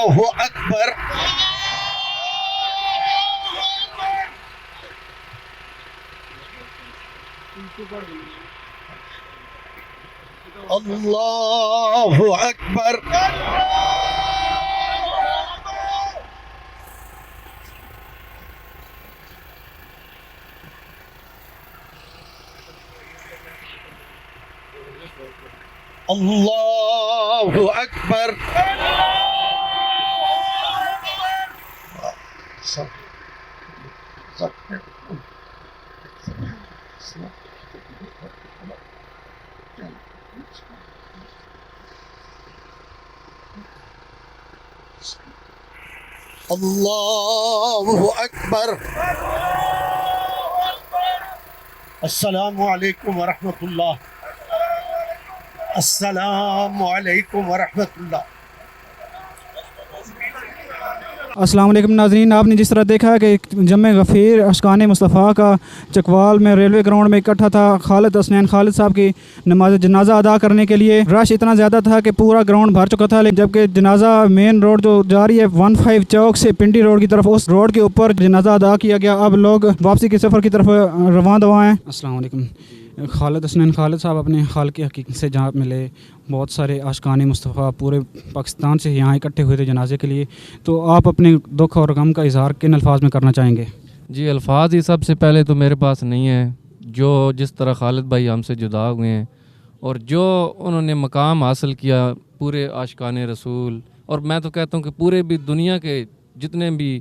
اللہ اکبر اللہ اکبر اللہ اکبر اللہ اکبر السلام علیکم ورحمۃ اللہ السلام علیکم ورحمۃ اللہ السلام علیکم ناظرین، آپ نے جس طرح دیکھا کہ جمع غفیر اشکان مصطفیٰ کا چکوال میں ریلوے گراؤنڈ میں اکٹھا تھا خالد حسنین خالد صاحب کی نماز جنازہ ادا کرنے کے لیے۔ رش اتنا زیادہ تھا کہ پورا گراؤنڈ بھر چکا تھا، جبکہ جنازہ مین روڈ جو جا رہی ہے 15 چوک سے پنڈی روڈ کی طرف، اس روڈ کے اوپر جنازہ ادا کیا گیا۔ اب لوگ واپسی کے سفر کی طرف رواں دواں ہیں۔ السلام علیکم۔ خالد حسنین خالد صاحب اپنے خالق حقیقی سے جہاں ملے، بہت سارے عاشقان مصطفیٰ پورے پاکستان سے یہاں اکٹھے ہوئے تھے جنازے کے لیے، تو آپ اپنے دکھ اور غم کا اظہار کن الفاظ میں کرنا چاہیں گے؟ جی، الفاظ ہی سب سے پہلے تو میرے پاس نہیں ہے۔ جو جس طرح خالد بھائی ہم سے جدا ہوئے ہیں اور جو انہوں نے مقام حاصل کیا پورے عاشقان رسول، اور میں تو کہتا ہوں کہ پورے بھی دنیا کے جتنے بھی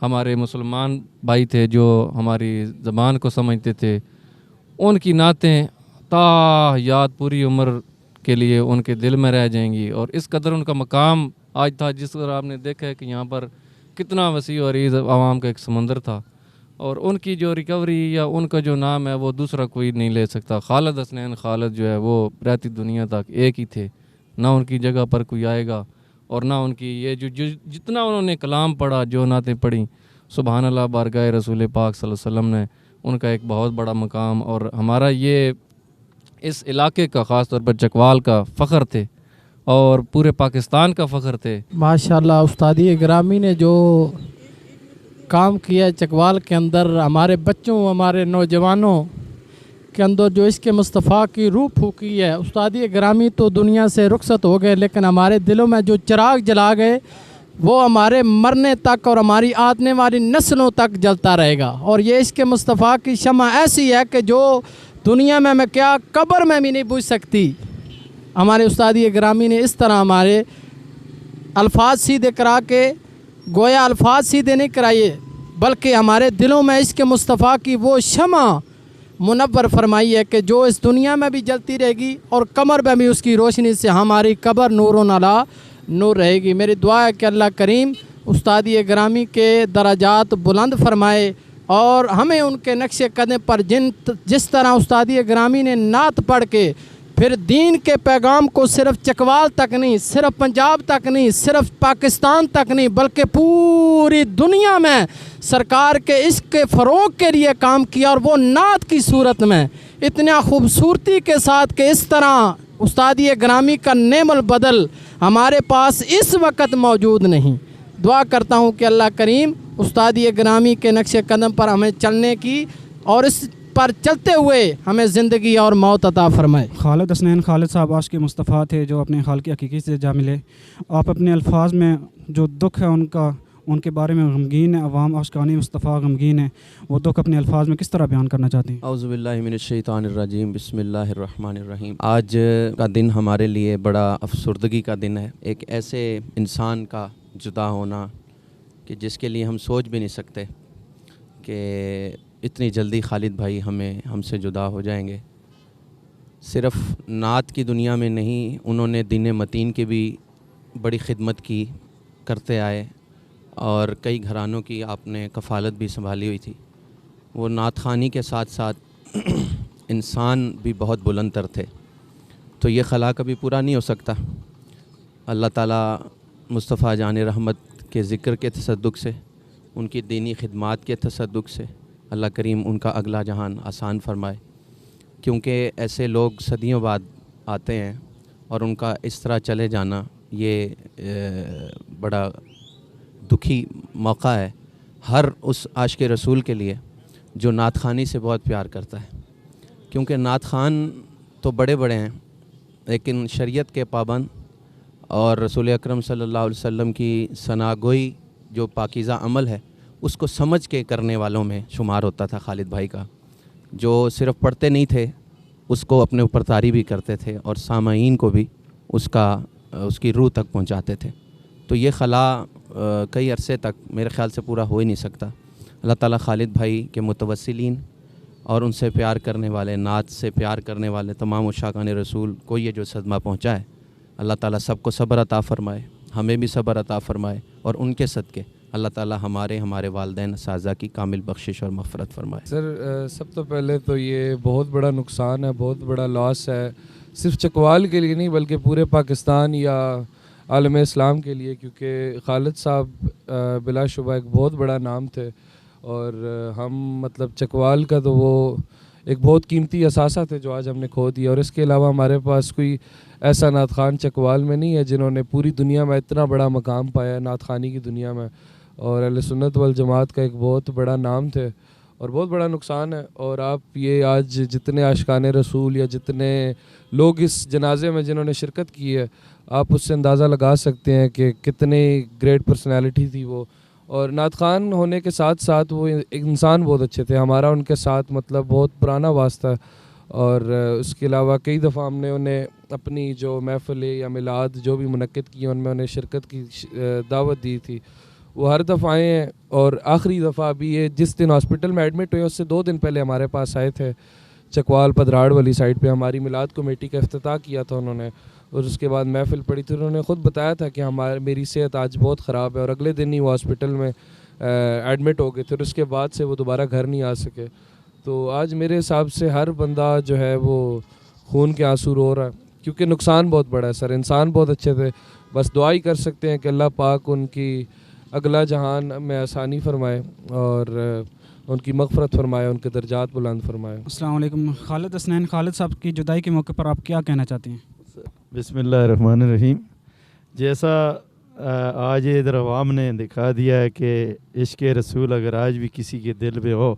ہمارے مسلمان بھائی تھے جو ہماری زبان کو سمجھتے تھے، ان کی نعتیں تا یاد پوری عمر کے لیے ان کے دل میں رہ جائیں گی۔ اور اس قدر ان کا مقام آج تھا، جس طرح آپ نے دیکھا ہے کہ یہاں پر کتنا وسیع و عریض عوام کا ایک سمندر تھا، اور ان کی جو ریکوری یا ان کا جو نام ہے وہ دوسرا کوئی نہیں لے سکتا۔ خالد حسنین خالد جو ہے وہ رہتی دنیا تک ایک ہی تھے، نہ ان کی جگہ پر کوئی آئے گا، اور نہ ان کی یہ جو جتنا انہوں نے کلام پڑھا، جو نعتیں پڑھیں، سبحان اللہ، بارگاہ رسول پاک صلی اللہ علیہ وسلم نے ان کا ایک بہت بڑا مقام، اور ہمارا یہ اس علاقے کا خاص طور پر چکوال کا فخر تھے اور پورے پاکستان کا فخر تھے۔ ماشاءاللہ استادی گرامی نے جو کام کیا چکوال کے اندر، ہمارے بچوں ہمارے نوجوانوں کے اندر جو اس کے مصطفیٰ کی روح پھونکی ہے۔ استادی گرامی تو دنیا سے رخصت ہو گئے، لیکن ہمارے دلوں میں جو چراغ جلا گئے وہ ہمارے مرنے تک اور ہماری آنے والی نسلوں تک جلتا رہے گا۔ اور یہ اس کے مصطفیٰ کی شمع ایسی ہے کہ جو دنیا میں کیا قبر میں بھی نہیں بجھ سکتی۔ ہمارے استادی گرامی نے اس طرح ہمارے الفاظ سیدھے کرا کے، گویا الفاظ سیدھے نہیں کرائیے بلکہ ہمارے دلوں میں اس کے مصطفیٰ کی وہ شمع منور فرمائی ہے کہ جو اس دنیا میں بھی جلتی رہے گی اور قمر میں بھی اس کی روشنی سے ہماری قبر نور و نلا نور رہے گی۔ میری دعا ہے کہ اللہ کریم استادی گرامی کے درجات بلند فرمائے، اور ہمیں ان کے نقش قدم پر جس طرح استادی گرامی نے نعت پڑھ کے پھر دین کے پیغام کو صرف چکوال تک نہیں، صرف پنجاب تک نہیں، صرف پاکستان تک نہیں، بلکہ پوری دنیا میں سرکار کے عشق کے فروغ کے لیے کام کیا، اور وہ نعت کی صورت میں اتنا خوبصورتی کے ساتھ کہ اس طرح استادی گرامی کا نعم البدل ہمارے پاس اس وقت موجود نہیں۔ دعا کرتا ہوں کہ اللہ کریم استادی گرامی کے نقش قدم پر ہمیں چلنے کی اور اس پر چلتے ہوئے ہمیں زندگی اور موت عطا فرمائے۔ خالد حسنین خالد صاحب عاشق مصطفیٰ تھے جو اپنے خالق حقیقی سے جا ملے۔ آپ اپنے الفاظ میں جو دکھ ہے ان کے بارے میں غمگین ہے، عوام عاشقان مصطفیٰ غمگین ہے، وہ دکھ اپنے الفاظ میں کس طرح بیان کرنا چاہتے ہیں؟ اعوذ باللہ من الشیطان الرجیم، بسم اللہ الرحمن الرحیم۔ آج کا دن ہمارے لیے بڑا افسردگی کا دن ہے، ایک ایسے انسان کا جدا ہونا کہ جس کے لیے ہم سوچ بھی نہیں سکتے کہ اتنی جلدی خالد بھائی ہم سے جدا ہو جائیں گے۔ صرف نعت کی دنیا میں نہیں، انہوں نے دین متین کی بھی بڑی خدمت کی، کرتے آئے، اور کئی گھرانوں کی آپ نے کفالت بھی سنبھالی ہوئی تھی۔ وہ نعت خوانی کے ساتھ ساتھ انسان بھی بہت بلند تر تھے، تو یہ خلا کبھی پورا نہیں ہو سکتا۔ اللہ تعالیٰ مصطفیٰ جان رحمت کے ذکر کے تصدق سے، ان کی دینی خدمات کے تصدق سے اللہ کریم ان کا اگلا جہان آسان فرمائے، کیونکہ ایسے لوگ صدیوں بعد آتے ہیں اور ان کا اس طرح چلے جانا یہ बड़ा दुखी मौका है हर उस आशिक रसूल के लिए जो नात ख़ानी से बहुत प्यार करता है, क्योंकि नात ख़ान तो बड़े बड़े हैं लेकिन शरीयत के पाबंद और रसूल अकरम सल्लल्लाहु अलैहि वसल्लम की सनागोई जो पाकीज़ा अमल है उसको समझ के करने वालों में शुमार होता था खालिद भाई का, जो सिर्फ़ पढ़ते नहीं थे उसको अपने ऊपर तारी भी करते थे और सामाईन को भी उसकी रूह तक पहुंचाते थे। तो ये खला कई अरसे तक मेरे ख़्याल से पूरा हो ही नहीं सकता। अल्लाह ताला खालिद भाई के मुतवस्सिलीन और उनसे प्यार करने वाले, नात से प्यार करने वाले तमाम उशाकान रसूल को ये जो सदमा पहुंचा है, अल्लाह ताला सबको सब्र अता फ़रमाए, हमें भी सब्र अता फ़रमाए और उनके सदक़े अल्लाह ताला हमारे वालिदैन साज़ा की कामिल बख्शिश और मग़फ़िरत फ़रमाए। सर सब तो पहले तो ये बहुत बड़ा नुकसान है, बहुत बड़ा लॉस है, सिर्फ चकवाल के लिए नहीं बल्कि पूरे पाकिस्तान या आलम इस्लाम के लिए, क्योंकि खालिद साहब बिलाशुबा एक बहुत बड़ा नाम थे और हम मतलब चकवाल का तो वो एक बहुत कीमती असासा थे जो आज हमने खो दिया। और इसके अलावा हमारे पास कोई ऐसा नात ख़ान चकवाल में नहीं है जिन्होंने पूरी दुनिया में इतना बड़ा मकाम पाया है नात ख़ानी की दुनिया में, और अहले सुन्नत वल जमात का एक बहुत बड़ा नाम थे और बहुत बड़ा नुकसान है। और आप ये आज जितने आशिकान रसूल या जितने लोग इस जनाजे में जिन्होंने शिरकत की है, आप उससे अंदाज़ा लगा सकते हैं कि कितने ग्रेट पर्सनैलिटी थी वो। और नात ख़ान होने के साथ साथ वो एक इंसान बहुत अच्छे थे, हमारा उनके साथ मतलब बहुत पुराना वास्ता। और उसके अलावा कई दफ़ा हमने उन्हें अपनी जो महफ़िल या मिलाद जो भी मुनक्किद की उनमें उन्हें शिरकत की दावत दी थी, वो हर दफ़ा आए हैं। और आखिरी दफ़ा अभी ये जिस दिन हॉस्पिटल में एडमिट हुए उससे 2 दिन पहले हमारे पास आए थे, चकवाल पदराड़ वाली साइड पे हमारी मिलाद कमेटी का इफ्तिताह किया था उन्होंने, और उसके बाद महफ़िल पड़ी थी। उन्होंने ख़ुद बताया था कि मेरी सेहत आज बहुत ख़राब है, और अगले दिन ही वो हॉस्पिटल में एडमिट हो गए थे और उसके बाद से वो दोबारा घर नहीं आ सके। तो आज मेरे हिसाब से हर बंदा जो है वो खून के आंसू रो रहा है, क्योंकि नुकसान बहुत बड़ा है सर। इंसान बहुत अच्छे थे, बस दुआ ही कर सकते हैं कि अल्लाह पाक उनकी अगला जहान में आसानी फरमाए और उनकी मग़फ़िरत फरमाए, उनके दर्जात बुलंद फरमाए। अस्सलाम वालेकुम। खालिद हसनैन खालिद साहब की जुदाई के मौके पर आप क्या कहना चाहते हैं? बिस्मिल्लाहिर्रहमानिर्रहीम। जैसा आज इधर अवाम ने दिखा दिया है कि इश्क़ रसूल अगर आज भी किसी के दिल में हो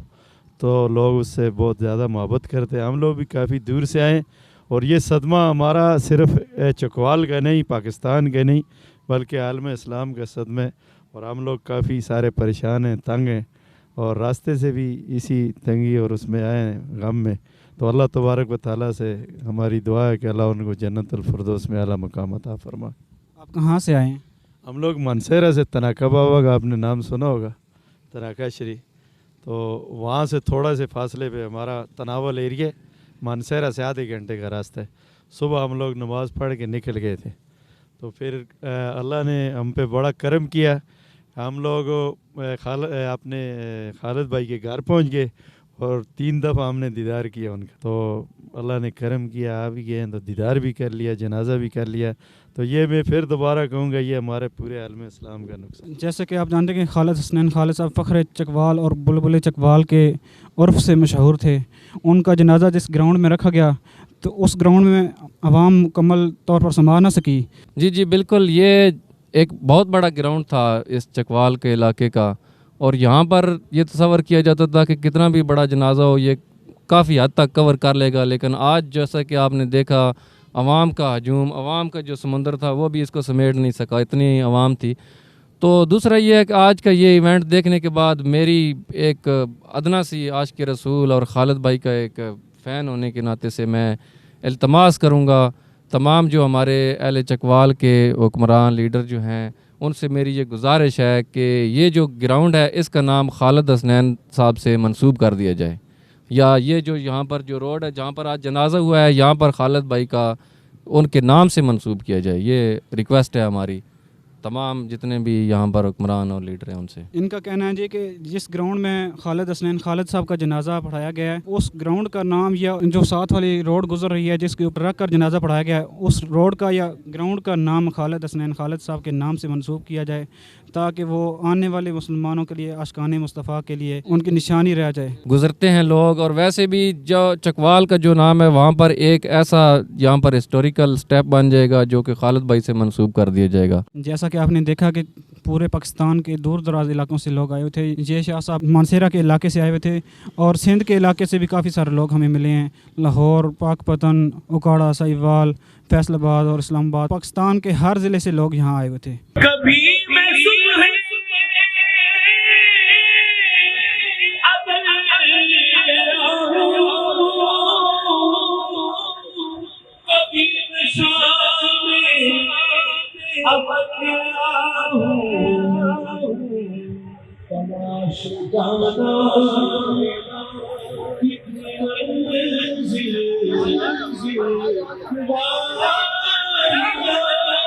तो लोग उससे बहुत ज़्यादा मोहब्बत करते हैं। हम लोग भी काफ़ी दूर से आए और ये सदमा हमारा सिर्फ़ चकवाल का नहीं, पाकिस्तान का नहीं, बल्कि आलम इस्लाम का सदमा है। और हम लोग काफ़ी सारे परेशान हैं, तंग हैं, और रास्ते से भी इसी तंगी और उसमें आए हैं गम में। तो अल्लाह तबारक व तआला से हमारी दुआ है कि अल्लाह उनको जन्नतुल फिरदौस में आला मकाम अता फरमा। आप कहाँ से आए हैं? हम लोग मानसेरा से, तनाका बाबा का आपने नाम सुना होगा, तनाका श्री, तो वहाँ से थोड़ा से फासले पे हमारा तनावल एरिया, मानसेरा से आधे घंटे का रास्ता है। सुबह हम लोग नमाज़ पढ़ के निकल गए थे, तो फिर अल्लाह ने हम पे बड़ा करम किया। हम लोग अपने खालिद भाई के घर पहुंच गए और 3 दफ़ा हमने दीदार किया उनका। तो अल्लाह ने करम किया, आ भी गए तो दीदार भी कर लिया, जनाजा भी कर लिया। तो ये मैं फिर दोबारा कहूँगा ये हमारे पूरे आलम इस्लाम का नुकसान। जैसे कि आप जानते हैं कि खालिद हसनैन खालिद साहब फ़ख्र चकवाल और बुलबुल चकवाल के उर्फ़ से मशहूर थे। उनका जनाजा जिस ग्राउंड में रखा गया तो उस ग्राउंड में आवाम मुकम्मल तौर पर संभाल ना सकी। जी बिल्कुल, ये एक बहुत बड़ा ग्राउंड था इस चकवाल के इलाके का, और यहाँ पर ये तस्वर किया जाता था कि कितना भी बड़ा जनाजा हो ये काफ़ी हद तक कवर कर लेगा। लेकिन आज जैसा कि आपने देखा, अवाम का हजूम, अवाम का जो समंदर था वो भी इसको समेट नहीं सका, इतनी अवाम थी। तो दूसरा ये है कि आज का ये इवेंट देखने के बाद मेरी एक अदना सी आशिक़ रसूल और खालिद भाई का एक फ़ैन होने के नाते से मैं इल्तमास करूँगा तमाम जो हमारे अहले चकवाल के हुक्मरान लीडर जो हैं उनसे मेरी ये गुजारिश है कि ये जो ग्राउंड है इसका नाम खालिद हसनैन साहब से मंसूब कर दिया जाए, या ये जो यहाँ पर जो रोड है जहाँ पर आज जनाजा हुआ है यहाँ पर खालिद भाई का उनके नाम से मंसूब किया जाए। ये रिक्वेस्ट है हमारी तमाम जितने भी यहाँ पर हुक्मरान और लीडर हैं उनसे। इनका कहना है जी कि जिस ग्राउंड में खालिद हसनैन खालिद साहब का जनाजा पढ़ाया गया है उस ग्राउंड का नाम, या जो साथ वाली रोड गुजर रही है जिसके ऊपर रख कर जनाजा पढ़ाया गया है, उस रोड का या ग्राउंड का नाम खालिद हसनैन खालिद साहब के नाम से मंसूब किया जाए, ताकि वो आने वाले मुसलमानों के लिए, आशिकाने मुस्तफ़ा के लिए उनकी निशानी रह जाए। गुजरते हैं लोग, और वैसे भी जो चकवाल का जो नाम है वहाँ पर एक ऐसा यहाँ पर हिस्टोरिकल स्टेप बन जाएगा जो कि खालिद भाई से मंसूब कर दिया जाएगा। जैसा कि आपने देखा कि पूरे पाकिस्तान के दूर दराज इलाकों से लोग आए हुए थे। जय शाह साहब मानसेरा के इलाके से आए हुए थे और सिंध के इलाके से भी काफ़ी सारे लोग हमें मिले हैं। लाहौर, पाकपतन, उकाड़ा, साहिवाल, फैसलाबाद और इस्लामाबाद, पाकिस्तान के हर ज़िले से लोग यहाँ आए हुए थे। कभी मैं सुबह कभी मैं शाम अब तमाश जाना